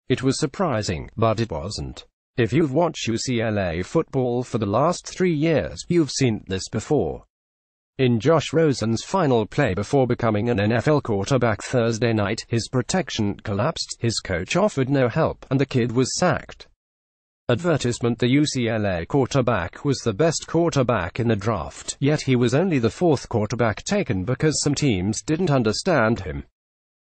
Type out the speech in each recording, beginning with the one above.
It was surprising, but it wasn't. If you've watched UCLA football for the last 3 years, you've seen this before. In Josh Rosen's final play before becoming an NFL quarterback Thursday night, his protection collapsed, his coach offered no help, and the kid was sacked. Advertisement: the UCLA quarterback was the best quarterback in the draft, yet he was only the 4th quarterback taken because some teams didn't understand him.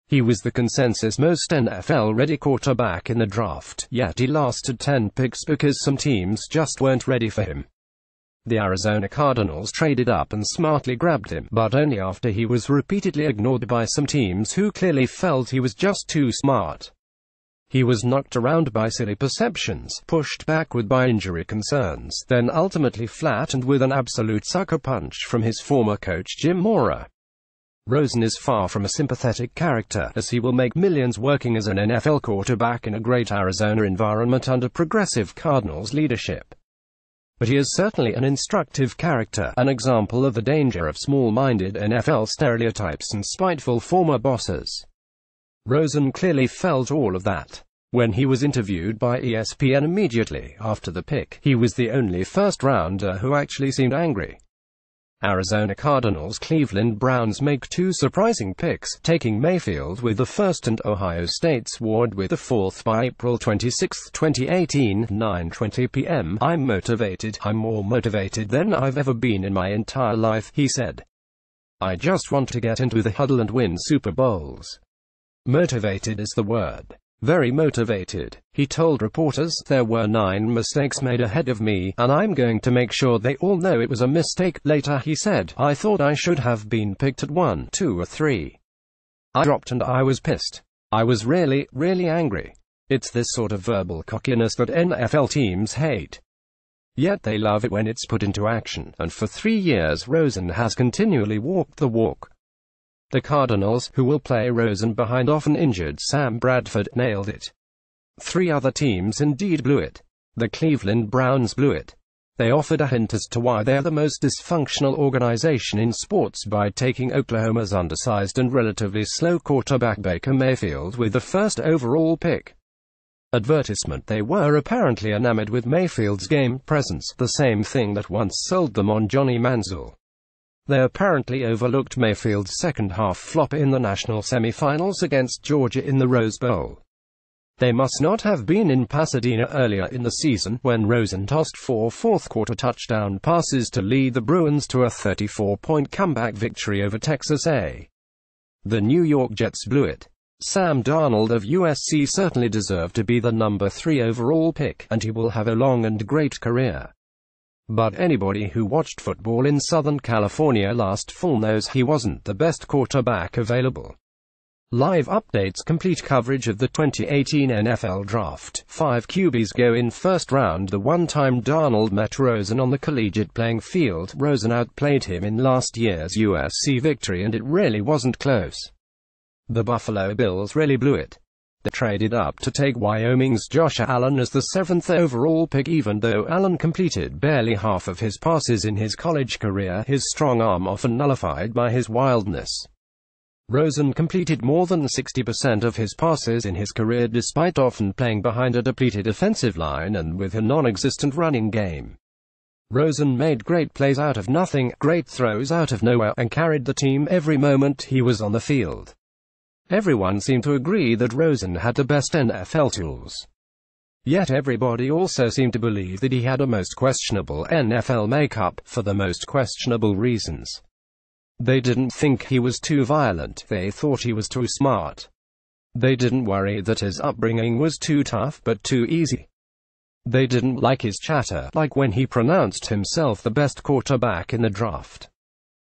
He was the consensus most NFL-ready quarterback in the draft, yet he lasted 10 picks because some teams just weren't ready for him. The Arizona Cardinals traded up and smartly grabbed him, but only after he was repeatedly ignored by some teams who clearly felt he was just too smart. He was knocked around by silly perceptions, pushed backward by injury concerns, then ultimately flattened with an absolute sucker punch from his former coach Jim Mora. Rosen is far from a sympathetic character, as he will make millions working as an NFL quarterback in a great Arizona environment under progressive Cardinals leadership. But he is certainly an instructive character, an example of the danger of small-minded NFL stereotypes and spiteful former bosses. Rosen clearly felt all of that. When he was interviewed by ESPN immediately after the pick, he was the only first-rounder who actually seemed angry. Arizona Cardinals Cleveland Browns make 2 surprising picks, taking Mayfield with the 1st and Ohio State's Ward with the 4th by April 26, 2018, 9:20 p.m. "I'm motivated. I'm more motivated than I've ever been in my entire life," he said. "I just want to get into the huddle and win Super Bowls." Motivated is the word. Very motivated. He told reporters, "There were 9 mistakes made ahead of me, and I'm going to make sure they all know it was a mistake." Later he said, "I thought I should have been picked at 1, 2 or 3. I dropped and I was pissed. I was really, really angry." It's this sort of verbal cockiness that NFL teams hate. Yet they love it when it's put into action, and for 3 years Rosen has continually walked the walk. The Cardinals, who will play Rosen behind often injured Sam Bradford, nailed it. 3 other teams indeed blew it. The Cleveland Browns blew it. They offered a hint as to why they are the most dysfunctional organization in sports by taking Oklahoma's undersized and relatively slow quarterback Baker Mayfield with the 1st overall pick. Advertisement: they were apparently enamored with Mayfield's game presence, the same thing that once sold them on Johnny Manziel. They apparently overlooked Mayfield's second-half flop in the national semifinals against Georgia in the Rose Bowl. They must not have been in Pasadena earlier in the season, when Rosen tossed 4 fourth-quarter touchdown passes to lead the Bruins to a 34-point comeback victory over Texas A&M. The New York Jets blew it. Sam Darnold of USC certainly deserved to be the number 3 overall pick, and he will have a long and great career. But anybody who watched football in Southern California last fall knows he wasn't the best quarterback available. Live updates, complete coverage of the 2018 NFL Draft. 5 QBs go in first round. The one-time Darnold met Rosen on the collegiate playing field. Rosen outplayed him in last year's USC victory, and it really wasn't close. The Buffalo Bills really blew it. They traded up to take Wyoming's Josh Allen as the 7th overall pick. Even though Allen completed barely half of his passes in his college career, his strong arm often nullified by his wildness. Rosen completed more than 60% of his passes in his career despite often playing behind a depleted offensive line and with a non-existent running game. Rosen made great plays out of nothing, great throws out of nowhere, and carried the team every moment he was on the field. Everyone seemed to agree that Rosen had the best NFL tools. Yet everybody also seemed to believe that he had a most questionable NFL makeup, for the most questionable reasons. They didn't think he was too violent, they thought he was too smart. They didn't worry that his upbringing was too tough, but too easy. They didn't like his chatter, like when he pronounced himself the best quarterback in the draft.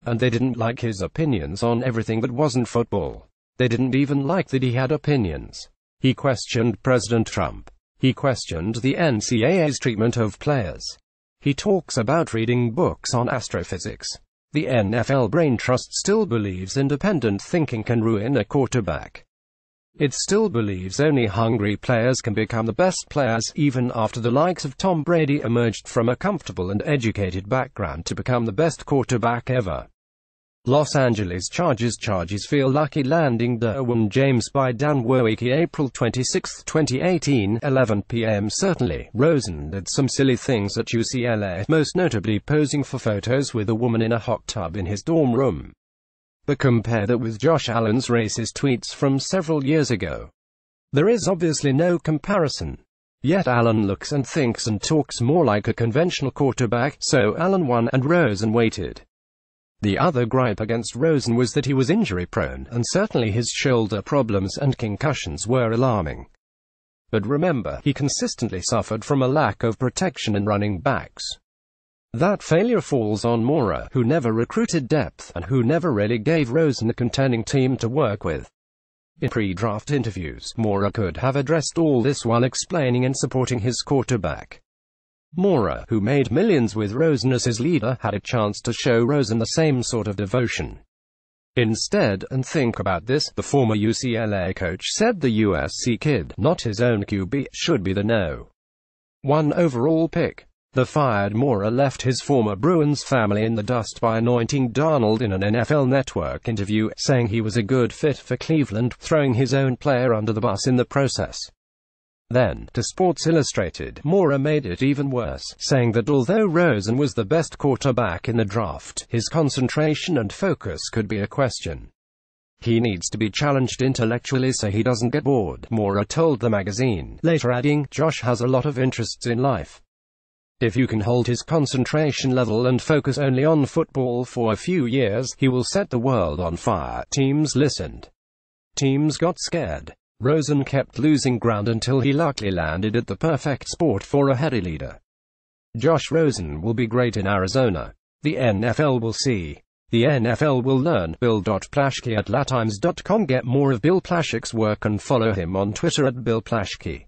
And they didn't like his opinions on everything that wasn't football. They didn't even like that he had opinions. He questioned President Trump. He questioned the NCAA's treatment of players. He talks about reading books on astrophysics. The NFL Brain Trust still believes independent thinking can ruin a quarterback. It still believes only hungry players can become the best players, even after the likes of Tom Brady emerged from a comfortable and educated background to become the best quarterback ever. Los Angeles Chargers feel lucky landing Derwin James by Dan Wojcicki. April 26, 2018, 11 p.m. Certainly, Rosen did some silly things at UCLA, most notably posing for photos with a woman in a hot tub in his dorm room. But compare that with Josh Allen's racist tweets from several years ago. There is obviously no comparison. Yet Allen looks and thinks and talks more like a conventional quarterback, so Allen won and Rosen waited. The other gripe against Rosen was that he was injury-prone, and certainly his shoulder problems and concussions were alarming. But remember, he consistently suffered from a lack of protection in running backs. That failure falls on Mora, who never recruited depth, and who never really gave Rosen a contending team to work with. In pre-draft interviews, Mora could have addressed all this while explaining and supporting his quarterback. Mora, who made millions with Rosen as his leader, had a chance to show Rosen the same sort of devotion. Instead, and think about this, the former UCLA coach said the USC kid, not his own QB, should be the No. 1 overall pick. The fired Mora left his former Bruins family in the dust by anointing Darnold in an NFL Network interview, saying he was a good fit for Cleveland, throwing his own player under the bus in the process. Then, to Sports Illustrated, Mora made it even worse, saying that although Rosen was the best quarterback in the draft, his concentration and focus could be a question. He needs to be challenged intellectually so he doesn't get bored, Mora told the magazine, later adding, Josh has a lot of interests in life. If you can hold his concentration level and focus only on football for a few years, he will set the world on fire. Teams listened. Teams got scared. Rosen kept losing ground until he luckily landed at the perfect spot for a heady leader. Josh Rosen will be great in Arizona. The NFL will see. The NFL will learn. Bill.Plaschke at latimes.com. Get more of Bill Plaschke's work and follow him on Twitter at Bill Plaschke.